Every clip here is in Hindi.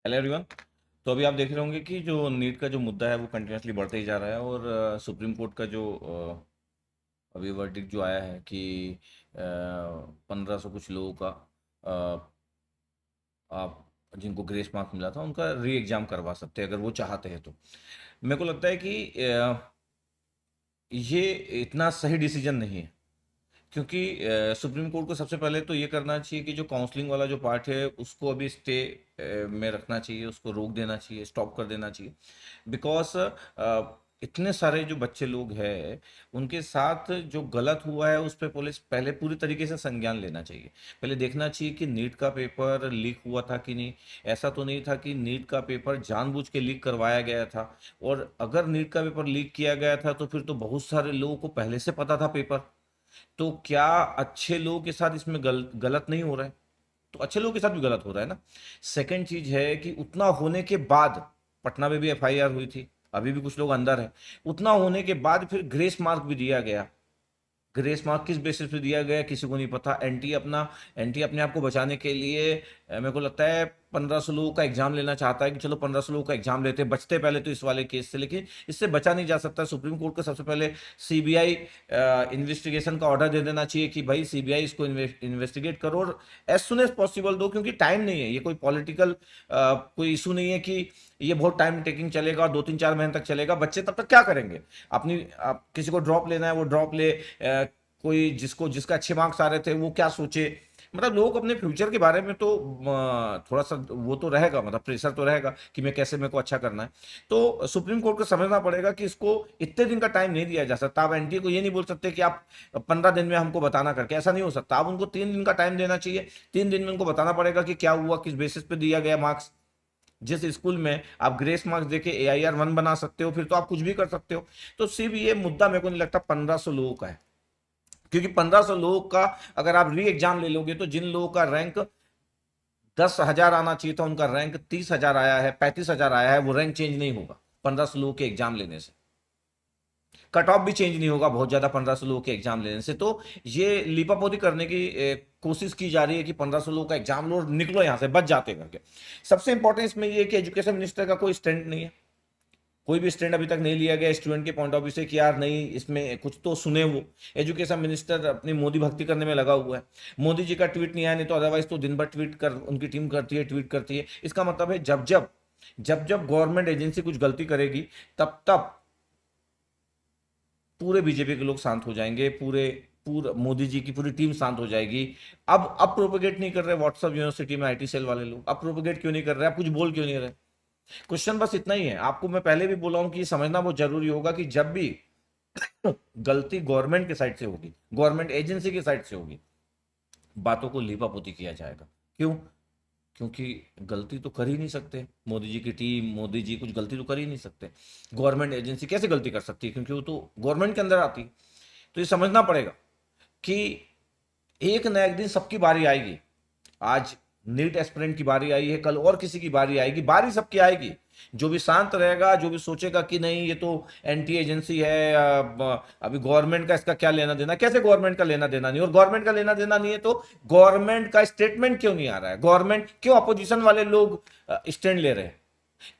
Hello everyone. तो अभी आप देख रहे होंगे कि जो नीट का जो मुद्दा है वो कंटिन्यूसली बढ़ते ही जा रहा है और सुप्रीम कोर्ट का जो अभी वर्डिक्ट जो आया है कि 1500 कुछ लोगों का अ, आप जिनको ग्रेस मार्क्स मिला था उनका री एग्ज़ाम करवा सकते हैं अगर वो चाहते हैं तो। मेरे को लगता है कि ये इतना सही डिसीजन नहीं है, क्योंकि सुप्रीम कोर्ट को सबसे पहले तो ये करना चाहिए कि जो काउंसलिंग वाला जो पार्ट है उसको अभी स्टे में रखना चाहिए, उसको रोक देना चाहिए, स्टॉप कर देना चाहिए। बिकॉज इतने सारे जो बच्चे लोग हैं उनके साथ जो गलत हुआ है उस पर पुलिस पहले पूरी तरीके से संज्ञान लेना चाहिए। पहले देखना चाहिए कि नीट का पेपर लीक हुआ था कि नहीं। ऐसा तो नहीं था कि नीट का पेपर जानबूझ के लीक करवाया गया था। और अगर नीट का पेपर लीक किया गया था तो फिर तो बहुत सारे लोगों को पहले से पता था पेपर। तो क्या अच्छे लोगों के साथ इसमें गलत नहीं हो रहा है? तो अच्छे लोगों के साथ भी गलत हो रहा है ना। सेकंड चीज है कि उतना होने के बाद पटना में भी एफआईआर हुई थी, अभी भी कुछ लोग अंदर हैं। उतना होने के बाद फिर ग्रेस मार्क भी दिया गया। ग्रेस मार्क किस बेसिस पे दिया गया किसी को नहीं पता। एनटी अपने आप को बचाने के लिए मेरे को लगता है 1500 लोगों का एग्जाम लेना चाहता है कि चलो 1500 लोगों का एग्जाम लेते, बचते पहले तो इस वाले केस से, लेकिन इससे बचा नहीं जा सकता। सुप्रीम कोर्ट को सबसे पहले सीबीआई इन्वेस्टिगेशन का ऑर्डर दे देना चाहिए कि भाई सीबीआई इसको इन्वेस्टिगेट करो और एज सुन एज पॉसिबल दो, क्योंकि टाइम नहीं है। ये कोई पॉलिटिकल कोई इशू नहीं है कि ये बहुत टाइम टेकिंग चलेगा और 2-3-4 महीने तक चलेगा। बच्चे तब तक क्या करेंगे? आप किसी को ड्रॉप लेना है वो ड्रॉप ले, कोई जिसका अच्छे मार्क्स आ रहे थे वो क्या सोचे। मतलब लोग अपने फ्यूचर के बारे में तो थोड़ा सा वो तो रहेगा, मतलब प्रेशर तो रहेगा कि मैं कैसे, मेरे को अच्छा करना है। तो सुप्रीम कोर्ट को समझना पड़ेगा कि इसको इतने दिन का टाइम नहीं दिया जा सकता। आप एनटीए को ये नहीं बोल सकते कि आप 15 दिन में हमको बताना करके, ऐसा नहीं हो सकता। आप उनको 3 दिन का टाइम देना चाहिए। 3 दिन में उनको बताना पड़ेगा कि क्या हुआ, किस बेसिस पे दिया गया मार्क्स। जिस स्कूल में आप ग्रेस मार्क्स देके AIR 1 बना सकते हो फिर तो आप कुछ भी कर सकते हो। तो सिर्फ ये मुद्दा मेरे को नहीं लगता 1500 लोगों का है, क्योंकि 1500 लोगों का अगर आप री एग्जाम ले लोगे तो जिन लोगों का रैंक 10,000 आना चाहिए था उनका रैंक 30,000 आया है, 35,000 आया है, वो रैंक चेंज नहीं होगा 1500 लोगों के एग्जाम लेने से। कट ऑफ भी चेंज नहीं होगा बहुत ज्यादा 1500 लोगों के एग्जाम लेने से। तो ये लीपापोती करने की कोशिश की जा रही है कि 1500 लोगों का एग्जाम लो और निकलो यहां से, बच जाते करके। सबसे इंपॉर्टेंट इसमें ये है कि एजुकेशन मिनिस्टर का कोई स्टैंड नहीं है। कोई भी स्टैंड अभी तक नहीं लिया गया स्टूडेंट के पॉइंट ऑफ व्यू से कि यार नहीं, इसमें कुछ तो सुने। वो एजुकेशन मिनिस्टर अपनी मोदी भक्ति करने में लगा हुआ है। मोदी जी का ट्वीट नहीं आया, नहीं तो अदरवाइज तो दिन भर ट्वीट कर उनकी टीम करती है, ट्वीट करती है। इसका मतलब है जब गवर्नमेंट एजेंसी कुछ गलती करेगी तब तब पूरे बीजेपी के लोग शांत हो जाएंगे, पूरे पूरा मोदी जी की पूरी टीम शांत हो जाएगी। अब प्रोपेगेट नहीं कर रहे व्हाट्सएप यूनिवर्सिटी में IT सेल वाले लोग, अब प्रोपेगेट क्यों नहीं कर रहे, आप कुछ बोल क्यों नहीं रहे? क्वेश्चन बस इतना ही है। आपको मैं पहले भी बोला हूं कि ये समझना बहुत जरूरी होगा कि जब भी गलती गवर्नमेंट के साइड से होगी, गवर्नमेंट एजेंसी की साइड से होगी, बातों को लीपापोती किया जाएगा। क्यों? क्योंकि गलती तो कर ही नहीं सकते मोदी जी की टीम, मोदी जी कुछ गलती तो कर ही नहीं सकते। गवर्नमेंट एजेंसी कैसे गलती कर सकती है? क्योंकि वो तो गवर्नमेंट के अंदर आती है। तो ये समझना पड़ेगा कि एक न एक दिन सबकी बारी आएगी। आज नीट एस्पिरेंट की बारी आई है, कल और किसी की बारी आएगी, बारी सबकी आएगी। जो भी शांत रहेगा, जो भी सोचेगा कि नहीं ये तो एंटी एजेंसी है, अभी गवर्नमेंट का इसका क्या लेना देना, कैसे गवर्नमेंट का लेना देना नहीं? और गवर्नमेंट का लेना देना नहीं है तो गवर्नमेंट का स्टेटमेंट क्यों नहीं आ रहा है? गवर्नमेंट क्यों, अपोजिशन वाले लोग स्टैंड ले रहे हैं?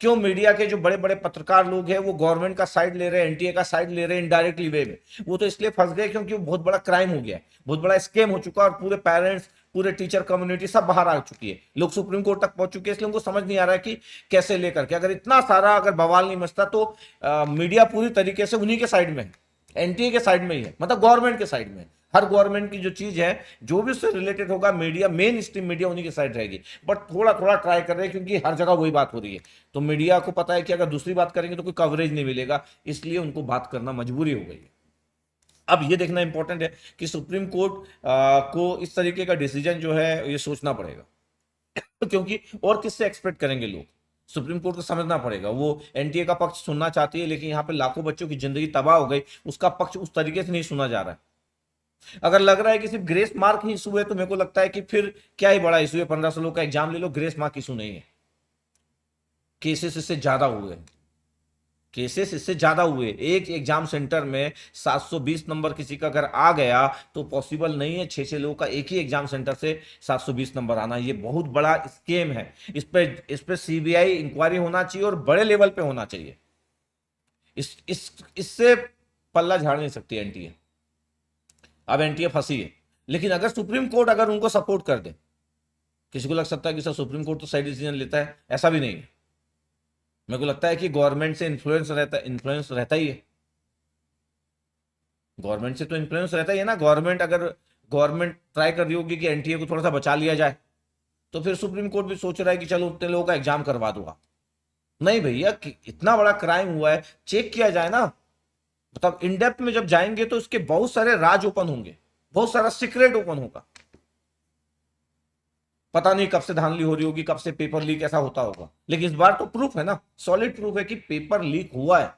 क्यों मीडिया के जो बड़े बड़े पत्रकार लोग हैं वो गवर्नमेंट का साइड ले रहे हैं, एनटीए का साइड ले रहे हैं इनडायरेक्टली वे में? वो तो इसलिए फंस गए क्योंकि वो बहुत बड़ा क्राइम हो गया है, बहुत बड़ा स्कैम हो चुका है और पूरे पेरेंट्स, पूरे टीचर कम्युनिटी सब बाहर आ चुकी है, लोग सुप्रीम कोर्ट तक पहुंच चुके हैं। इसलिए उनको समझ नहीं आ रहा है कि कैसे लेकर के, अगर इतना सारा अगर बवाल नहीं मचता तो मीडिया पूरी तरीके से उन्हीं के साइड में है, एनटीए के साइड में ही है, मतलब गवर्नमेंट के साइड में है। हर गवर्नमेंट की जो चीज है, जो भी उससे रिलेटेड होगा, मीडिया मेन स्ट्रीम मीडिया उन्हीं के साइड रहेगी। बट थोड़ा थोड़ा ट्राई कर रहे हैं क्योंकि हर जगह वही बात हो रही है। तो मीडिया को पता है कि अगर दूसरी बात करेंगे तो कोई कवरेज नहीं मिलेगा, इसलिए उनको बात करना मजबूरी हो गई है। अब ये देखना इंपॉर्टेंट है कि सुप्रीम कोर्ट को इस तरीके का डिसीजन जो है ये सोचना पड़ेगा। क्योंकि और किससे एक्सपेक्ट करेंगे लोग? सुप्रीम कोर्ट को समझना पड़ेगा, वो एनटीए का पक्ष सुनना चाहती है लेकिन यहाँ पे लाखों बच्चों की जिंदगी तबाह हो गई, उसका पक्ष उस तरीके से नहीं सुना जा रहा है। अगर लग रहा है कि सिर्फ ग्रेस मार्क ही इशू है तो मेरे को लगता है कि फिर क्या ही बड़ा इशू है, 1500 लोग का एग्जाम ले लो, ग्रेस मार्क इशू नहीं है, केसेस इससे ज्यादा हुए हैं। केसेस इससे ज्यादा हुए। एक एग्जाम सेंटर में 720 नंबर किसी का अगर आ गया तो पॉसिबल नहीं है 6 लोगों का एक ही एग्जाम सेंटर से 720 नंबर आना। ये बहुत बड़ा स्केम है। इस पे सीबीआई इंक्वायरी होना चाहिए और बड़े लेवल पे होना चाहिए। इससे पल्ला झाड़ नहीं सकती एनटीए। अब एनटीए फंसी है, लेकिन अगर सुप्रीम कोर्ट अगर उनको सपोर्ट कर दे, किसी को लग सकता है कि सर सुप्रीम कोर्ट तो सही डिसीजन लेता है, ऐसा भी नहीं है। मेरे को लगता है कि गवर्नमेंट से इन्फ्लुएंस रहता ही है। गवर्नमेंट से तो इन्फ्लुएंस रहता ही है ना। गवर्नमेंट ट्राई कर रही होगी कि एनटीए को थोड़ा सा बचा लिया जाए, तो फिर सुप्रीम कोर्ट भी सोच रहा है कि चलो उतने लोगों का एग्जाम करवा दूंगा। नहीं भैया, इतना बड़ा क्राइम हुआ है, चेक किया जाए ना। मतलब इन डेप्थ में जब जाएंगे तो इसके बहुत सारे राज ओपन होंगे, बहुत सारा सीक्रेट ओपन होगा। पता नहीं कब से धांधली हो रही होगी, कब से पेपर लीक ऐसा होता होगा, लेकिन इस बार तो प्रूफ है ना, सॉलिड प्रूफ है कि पेपर लीक हुआ है।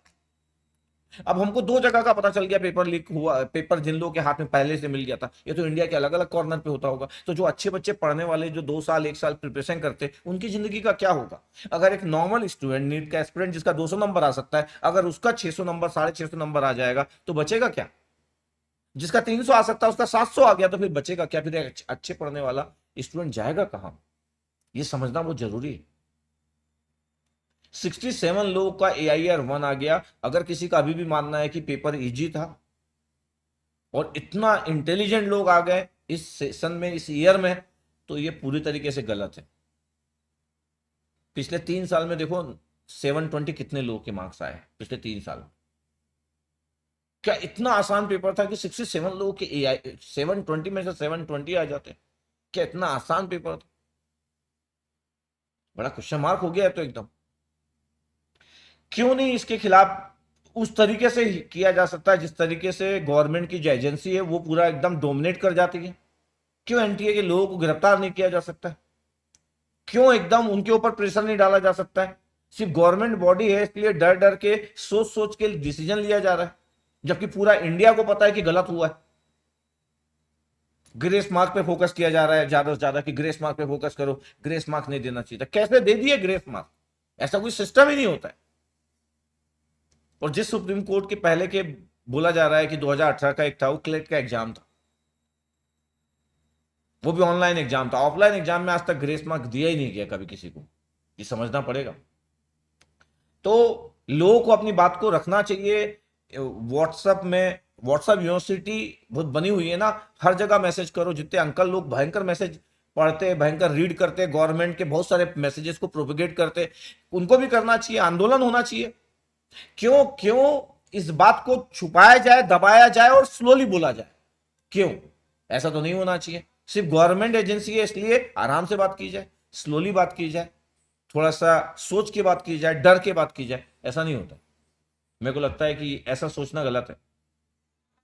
अब हमको 2 जगह का पता चल गया पेपर लीक हुआ। पेपर जिन लोगों के हाथ में पहले से मिल गया था, ये तो इंडिया के अलग अलग कॉर्नर पे होता होगा। तो जो अच्छे बच्चे पढ़ने वाले, जो 2 साल 1 साल प्रिपरेशन करते, उनकी जिंदगी का क्या होगा? अगर एक नॉर्मल स्टूडेंट, नीट का एस्पिरेंट जिसका 200 नंबर आ सकता है, अगर उसका 600 नंबर 650 नंबर आ जाएगा तो बचेगा क्या? जिसका 300 आ सकता है उसका 700 आ गया तो फिर बचेगा क्या? फिर एक अच्छे पढ़ने वाला स्टूडेंट जाएगा कहां? ये समझना बहुत जरूरी है। 67 लोगों का AIR 1 आ गया। अगर किसी का अभी भी मानना है कि पेपर इजी था और इतना इंटेलिजेंट लोग आ गए इस सेशन में, इस ईयर में, तो ये पूरी तरीके से गलत है। पिछले 3 साल में देखो 720 कितने लोगों के मार्क्स आए पिछले 3 साल में। क्या इतना आसान पेपर था कि 67 लोगों के AI 720 में से 720 आ जाते? क्या इतना आसान पेपर था? बड़ा क्वेश्चन मार्क हो गया है तो एकदम। क्यों नहीं इसके खिलाफ उस तरीके से किया जा सकता है जिस तरीके से गवर्नमेंट की जो एजेंसी है वो पूरा एकदम डोमिनेट कर जाती है? क्यों एनटीए के लोगों को गिरफ्तार नहीं किया जा सकता है? क्यों एकदम उनके ऊपर प्रेशर नहीं डाला जा सकता है? सिर्फ गवर्नमेंट बॉडी है इसलिए डर डर के, सोच सोच के डिसीजन लिया जा रहा है, जबकि पूरा इंडिया को पता है कि गलत हुआ है। ग्रेस मार्क पे फोकस किया जा रहा है ज्यादा से ज्यादा, कि ग्रेस मार्क पे फोकस करो, ग्रेस मार्क नहीं देना चाहिए था। कैसे दे दिए ग्रेस मार्क? ऐसा कोई सिस्टम ही नहीं होता है। और जिस सुप्रीम कोर्ट के पहले के बोला जा रहा है कि 2018 का एक था, वो क्लेट का एग्जाम था, वो भी ऑनलाइन एग्जाम था। ऑफलाइन एग्जाम में आज तक ग्रेस मार्क दिया ही नहीं गया कभी किसी को। ये समझना पड़ेगा। तो लोगों को अपनी बात को रखना चाहिए। व्हाट्सएप में, व्हाट्सएप यूनिवर्सिटी बहुत बनी हुई है ना, हर जगह मैसेज करो। जितने अंकल लोग भयंकर मैसेज पढ़ते, भयंकर रीड करते, गवर्नमेंट के बहुत सारे मैसेजेस को प्रोपिगेट करते, उनको भी करना चाहिए, आंदोलन होना चाहिए। क्यों क्यों इस बात को छुपाया जाए, दबाया जाए और स्लोली बोला जाए? क्यों? ऐसा तो नहीं होना चाहिए। सिर्फ गवर्नमेंट एजेंसी है इसलिए आराम से बात की जाए, स्लोली बात की जाए, थोड़ा सा सोच के बात की जाए, डर के बात की जाए। ऐसा नहीं होता। मेरे को लगता है कि ऐसा सोचना गलत है।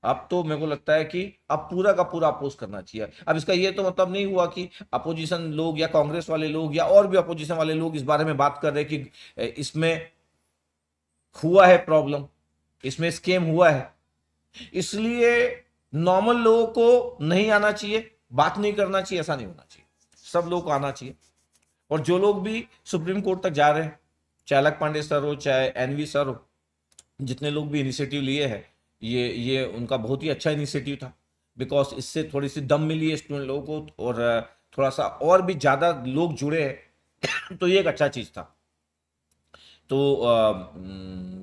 अब तो मेरे को लगता है कि अब पूरा का पूरा अपोज करना चाहिए। अब इसका ये तो मतलब नहीं हुआ कि अपोजिशन लोग या कांग्रेस वाले लोग या और भी अपोजिशन वाले लोग इस बारे में बात कर रहे हैं कि इसमें हुआ है प्रॉब्लम, इसमें स्कैम हुआ है, इसलिए नॉर्मल लोगों को नहीं आना चाहिए, बात नहीं करना चाहिए। ऐसा नहीं होना चाहिए, सब लोग को आना चाहिए। और जो लोग भी सुप्रीम कोर्ट तक जा रहे हैं, चाहे अलक पांडे सर हो, चाहे एनवी सर हो, जितने लोग भी इनिशिएटिव लिए हैं, ये उनका बहुत ही अच्छा इनिशिएटिव था। बिकॉज इससे थोड़ी सी दम मिली है स्टूडेंट लोगों को, और थोड़ा सा और भी ज़्यादा लोग जुड़े हैं तो ये एक अच्छा चीज़ था। तो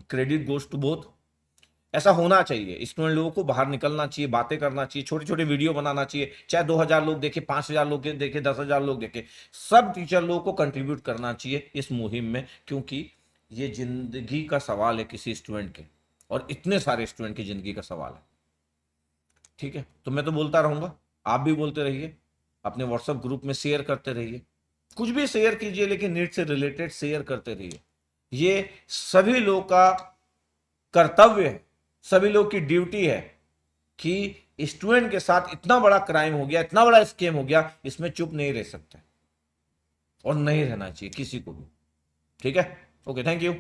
क्रेडिट गोज टू बोथ। ऐसा होना चाहिए। स्टूडेंट लोगों को बाहर निकलना चाहिए, बातें करना चाहिए, छोटे छोटे वीडियो बनाना चाहिए। चाहे 2000 लोग देखे, 5000 लोग देखे, 10,000 लोग देखे, सब टीचर लोगों को कंट्रीब्यूट करना चाहिए इस मुहिम में, क्योंकि ये जिंदगी का सवाल है किसी स्टूडेंट के, और इतने सारे स्टूडेंट की जिंदगी का सवाल है। ठीक है, तो मैं तो बोलता रहूंगा, आप भी बोलते रहिए, अपने व्हाट्सएप ग्रुप में शेयर करते रहिए, कुछ भी शेयर कीजिए, लेकिन नीट से रिलेटेड शेयर करते रहिए। ये सभी लोग का कर्तव्य है, सभी लोग की ड्यूटी है कि स्टूडेंट के साथ इतना बड़ा क्राइम हो गया, इतना बड़ा स्कैम हो गया, इसमें चुप नहीं रह सकते और नहीं रहना चाहिए किसी को भी। ठीक है, ओके, थैंक यू।